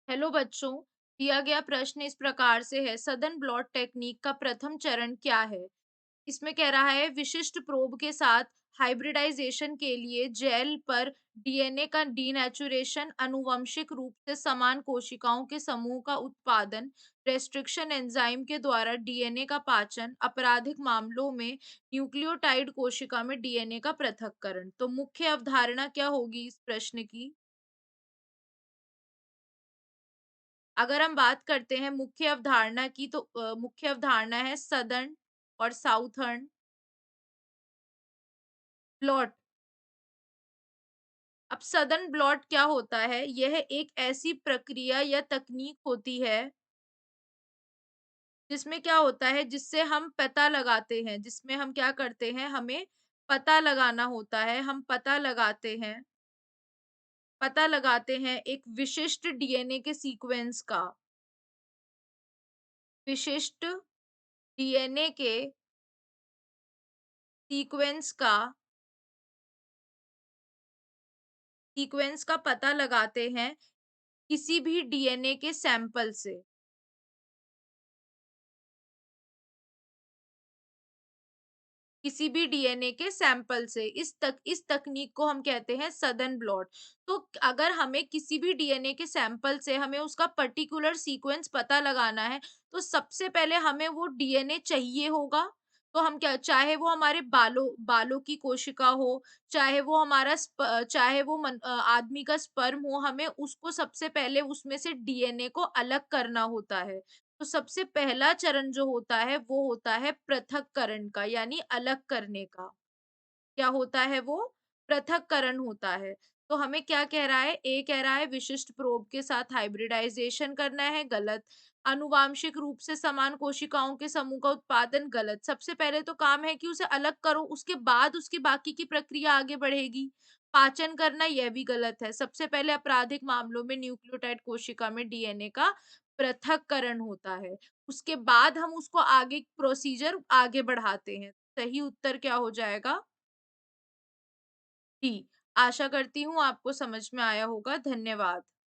Hello बच्चों। दिया गया प्रश्न इस प्रकार से है, सदन ब्लॉट टेक्निक का प्रथम चरण क्या है? इसमें कह रहा है विशिष्ट प्रोब के साथ हाइब्रिडाइजेशन के लिए जेल पर डीएनए का डीनेचुरेशन, अनुवंशिक रूप से समान कोशिकाओं के समूह का उत्पादन, रेस्ट्रिक्शन एंजाइम के द्वारा डीएनए का पाचन, आपराधिक मामलों में न्यूक्लियोटाइड कोशिका में डीएनए का पृथक्करण। तो मुख्य अवधारणा क्या होगी इस प्रश्न की? अगर हम बात करते हैं मुख्य अवधारणा की, तो मुख्य अवधारणा है सदर्न और साउथर्न ब्लॉट। अब सदर्न ब्लॉट क्या होता है? यह एक ऐसी प्रक्रिया या तकनीक होती है जिसमें क्या होता है, जिससे हम पता लगाते हैं, जिसमें हम क्या करते हैं, हमें पता लगाना होता है, हम पता लगाते हैं एक विशिष्ट डीएनए के विशिष्ट डीएनए के सीक्वेंस का सीक्वेंस का पता लगाते हैं किसी भी डीएनए के सैंपल से। किसी भी डीएनए के सैंपल से इस तकनीक को हम कहते हैं सदर्न ब्लॉट। तो अगर हमें किसी भी डीएनए के सैंपल से हमें उसका पर्टिकुलर सीक्वेंस पता लगाना है, तो सबसे पहले हमें वो डीएनए चाहिए होगा। तो हम क्या, चाहे वो हमारे बालों बालों की कोशिका हो, चाहे वो आदमी का स्पर्म हो, हमें उसको सबसे पहले उसमें से डीएनए को अलग करना होता है। तो सबसे पहला चरण जो होता है वो होता है पृथक्करण का, यानी अलग करने का। क्या होता है वो? पृथक्करण होता है। तो हमें क्या कह रहा है? ए कह रहा है विशिष्ट प्रोब के साथ हाइब्रिडाइजेशन करना है, गलत। आनुवांशिक रूप से समान कोशिकाओं के समूह का उत्पादन, गलत। सबसे पहले तो काम है कि उसे अलग करो, उसके बाद उसकी बाकी की प्रक्रिया आगे बढ़ेगी। पाचन करना, यह भी गलत है। सबसे पहले आपराधिक मामलों में न्यूक्लियोटाइड कोशिका में डीएनए का पृथक्करण होता है। उसके बाद हम उसको आगे प्रोसीजर आगे बढ़ाते हैं। सही उत्तर क्या हो जाएगा? जी, आशा करती हूँ आपको समझ में आया होगा। धन्यवाद।